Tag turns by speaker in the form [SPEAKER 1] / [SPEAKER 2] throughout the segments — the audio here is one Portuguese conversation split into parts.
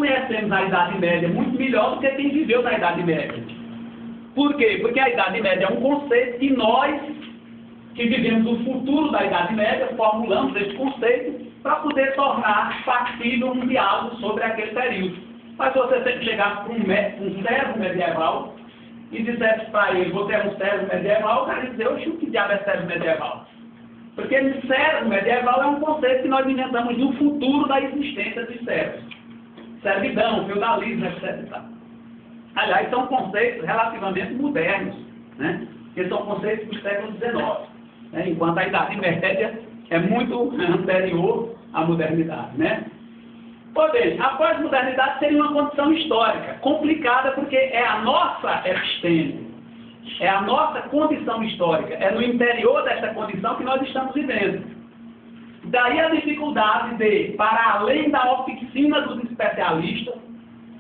[SPEAKER 1] conhecemos a Idade Média muito melhor do que quem viveu na Idade Média. Por quê? Porque a Idade Média é um conceito que nós, que vivemos o futuro da Idade Média, formulamos esse conceito para poder tornar factível um diálogo sobre aquele período. Mas se você sempre chegasse para um servo medieval e dissesse para ele, você é um servo medieval, o cara ia dizer, oxe, o que diabo é servo medieval? Porque servo medieval é um conceito que nós inventamos no futuro da existência de servos. Servidão, feudalismo, etc. Aliás, são conceitos relativamente modernos, né? Que são conceitos do século XIX, né? Enquanto a Idade Média é muito anterior à modernidade, né? Pois bem, a pós-modernidade seria uma condição histórica, complicada porque é a nossa episteme, é a nossa condição histórica, é no interior dessa condição que nós estamos vivendo. Daí a dificuldade de, para além da oficina dos especialistas,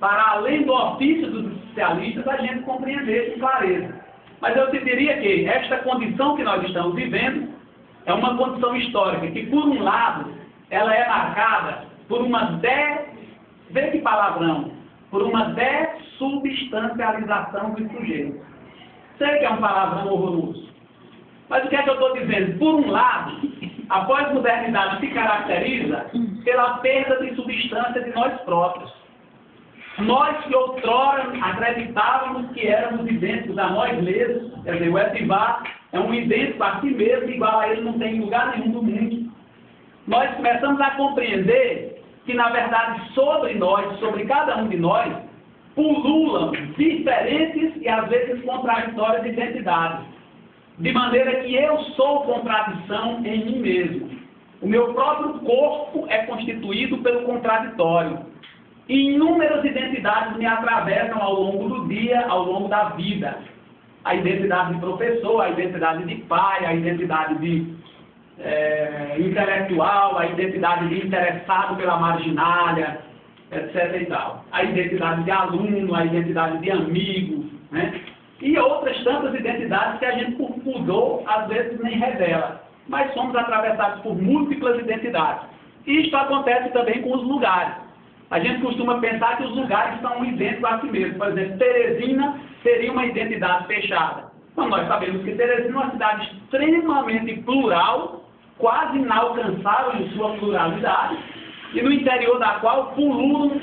[SPEAKER 1] para além do ofício dos especialistas, a gente compreender com clareza. Mas eu te diria que esta condição que nós estamos vivendo é uma condição histórica que, por um lado, ela é marcada por uma vê que palavrão, por uma dessubstancialização dos sujeitos. Sei que é um palavrão horroroso, mas o que é que eu estou dizendo? Por um lado, a pós-modernidade se caracteriza pela perda de substância de nós próprios. Nós que outrora acreditávamos que éramos idênticos a nós mesmos, quer dizer, o Etibar é um idêntico a si mesmo, igual a ele não tem em lugar nenhum do mundo. Nós começamos a compreender que, na verdade, sobre nós, sobre cada um de nós, pululam diferentes e, às vezes, contraditórias identidades. De maneira que eu sou contradição em mim mesmo. O meu próprio corpo é constituído pelo contraditório. E inúmeras identidades me atravessam ao longo do dia, ao longo da vida. A identidade de professor, a identidade de pai, a identidade de intelectual, a identidade de interessado pela marginália, etc. e tal. A identidade de aluno, a identidade de amigo, né? E outras tantas identidades que a gente, por pudor, às vezes nem revela. Mas somos atravessados por múltiplas identidades. Isto acontece também com os lugares. A gente costuma pensar que os lugares são idênticos a si mesmos. Por exemplo, Teresina seria uma identidade fechada. Então, nós sabemos que Teresina é uma cidade extremamente plural, quase inalcançável em sua pluralidade, e no interior da qual pululam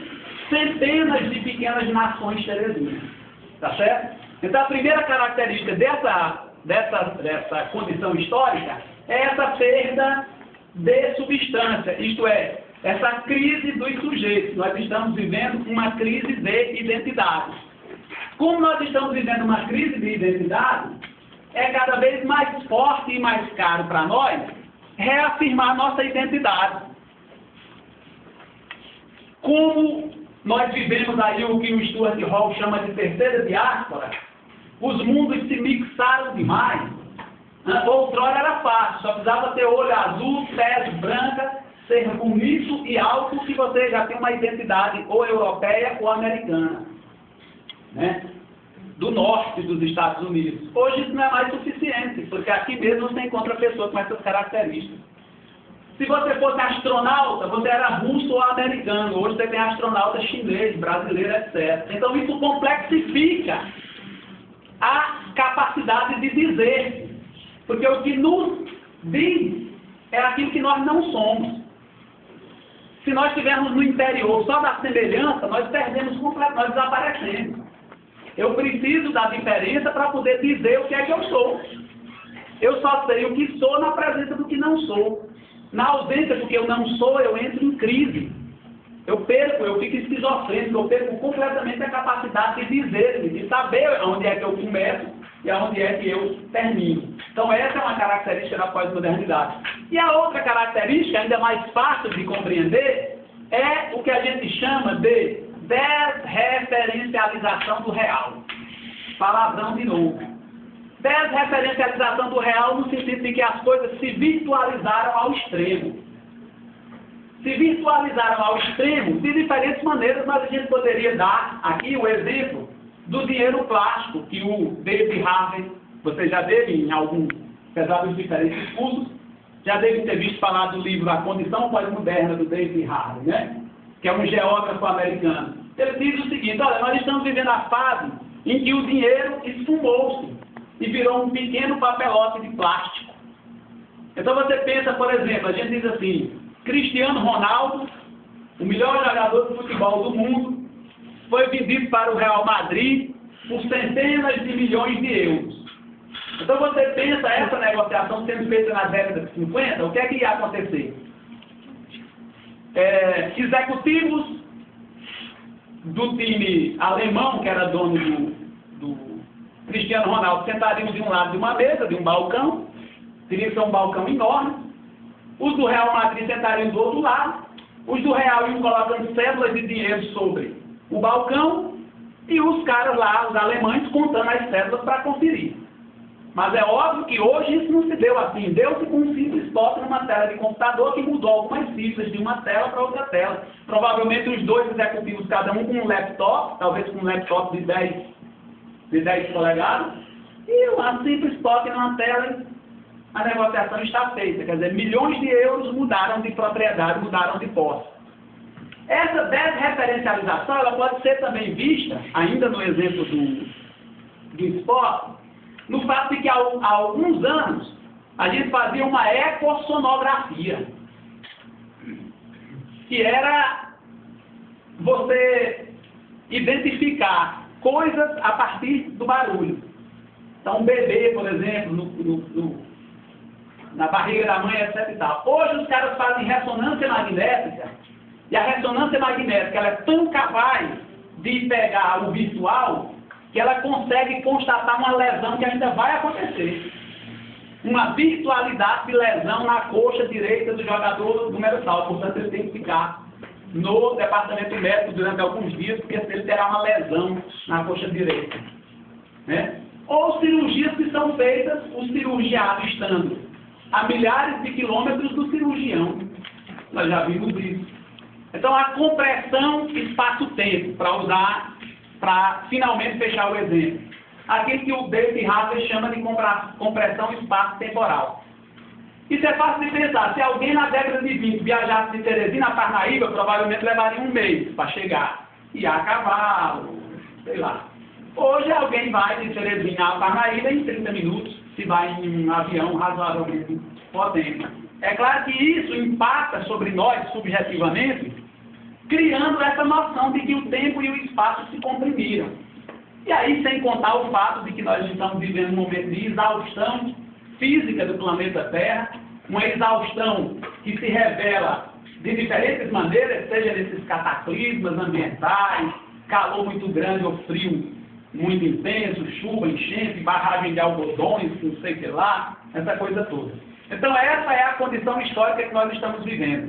[SPEAKER 1] centenas de pequenas nações teresinas. Tá certo? Então, a primeira característica dessa condição histórica é essa perda de substância, isto é, essa crise dos sujeitos. Nós estamos vivendo uma crise de identidade. Como nós estamos vivendo uma crise de identidade, é cada vez mais forte e mais caro para nós reafirmar nossa identidade. Como nós vivemos aí o que o Stuart Hall chama de terceira diáspora, os mundos se mixaram demais. Outrora era fácil, só precisava ter olho azul, tez branca, ser bonito e alto, que você já tem uma identidade ou europeia ou americana, né? Do norte dos Estados Unidos. Hoje isso não é mais suficiente, porque aqui mesmo você encontra pessoas com essas características. Se você fosse astronauta, você era russo ou americano. Hoje você tem astronauta chinês, brasileiro, etc. Então isso complexifica a capacidade de dizer. Porque o que nos diz é aquilo que nós não somos. Se nós estivermos no interior só da semelhança, nós perdemos completamente, nós desaparecemos. Eu preciso da diferença para poder dizer o que é que eu sou. Eu só sei o que sou na presença do que não sou. Na ausência do que eu não sou, eu entro em crise. Eu fico esquizofrênico, eu perco completamente a capacidade de dizer, de saber onde é que eu começo e aonde é que eu termino. Então essa é uma característica da pós-modernidade. E a outra característica, ainda mais fácil de compreender, é o que a gente chama de desreferencialização do real. Palavrão de novo. Desreferencialização do real no sentido de que as coisas se virtualizaram ao extremo. Se virtualizaram ao extremo de diferentes maneiras, mas a gente poderia dar aqui o exemplo do dinheiro plástico, que o David Harvey, você já deve em algum, apesar dos diferentes cursos, já deve ter visto falar do livro A Condição Pós-Moderna do David Harvey, né? que é um geógrafo americano. Ele diz o seguinte: olha, nós estamos vivendo a fase em que o dinheiro esfumou-se e virou um pequeno papelote de plástico. Então você pensa, por exemplo, a gente diz assim: Cristiano Ronaldo, o melhor jogador de futebol do mundo, foi vendido para o Real Madrid por centenas de milhões de euros. Então você pensa essa negociação sendo feita na década de 50, o que é que ia acontecer? Executivos do time alemão, que era dono do Cristiano Ronaldo, sentariam de um lado de uma mesa, de um balcão, teria que ser um balcão enorme. Os do Real Madrid sentariam do outro lado, os do Real iam colocando cédulas de dinheiro sobre o balcão, e os caras lá, os alemães, contando as cédulas para conferir. Mas é óbvio que hoje isso não se deu assim. Deu-se com um simples toque numa tela de computador que mudou algumas cifras de uma tela para outra tela. Provavelmente os dois executivos, cada um com um laptop, talvez com um laptop de 10 polegadas, e um simples toque numa tela, a negociação está feita. Quer dizer, milhões de euros mudaram de propriedade, mudaram de posse. Essa desreferencialização ela pode ser também vista, ainda no exemplo do esporte, no fato de que há alguns anos a gente fazia uma ecossonografia, que era você identificar coisas a partir do barulho. Então um bebê, por exemplo, na barriga da mãe, etc. e tal. Hoje os caras fazem ressonância magnética, e a ressonância magnética ela é tão capaz de pegar o visual que ela consegue constatar uma lesão que ainda vai acontecer. Uma virtualidade de lesão na coxa direita do jogador número tal. Portanto, ele tem que ficar no departamento médico durante alguns dias, porque ele terá uma lesão na coxa direita. Né? Ou cirurgias que são feitas, o cirurgiado estando a milhares de quilômetros do cirurgião. Nós já vimos isso. Então, a compressão espaço-tempo, para finalmente fechar o exemplo. Aquilo que o David Harvey chama de compressão espaço-temporal. Isso é fácil de pensar. Se alguém na década de 20 viajasse de Teresina a Parnaíba, provavelmente levaria um mês para chegar. E a cavalo, sei lá. Hoje alguém vai de Teresina a Parnaíba em 30 minutos, se vai em um avião razoavelmente potente. É claro que isso impacta sobre nós subjetivamente, criando essa noção de que o tempo e o espaço se comprimiram. E aí, sem contar o fato de que nós estamos vivendo um momento de exaustão física do planeta Terra, uma exaustão que se revela de diferentes maneiras, seja nesses cataclismas ambientais, calor muito grande ou frio muito intenso, chuva, enchente, barragem de algodões, não sei o que lá, essa coisa toda. Então essa é a condição histórica que nós estamos vivendo.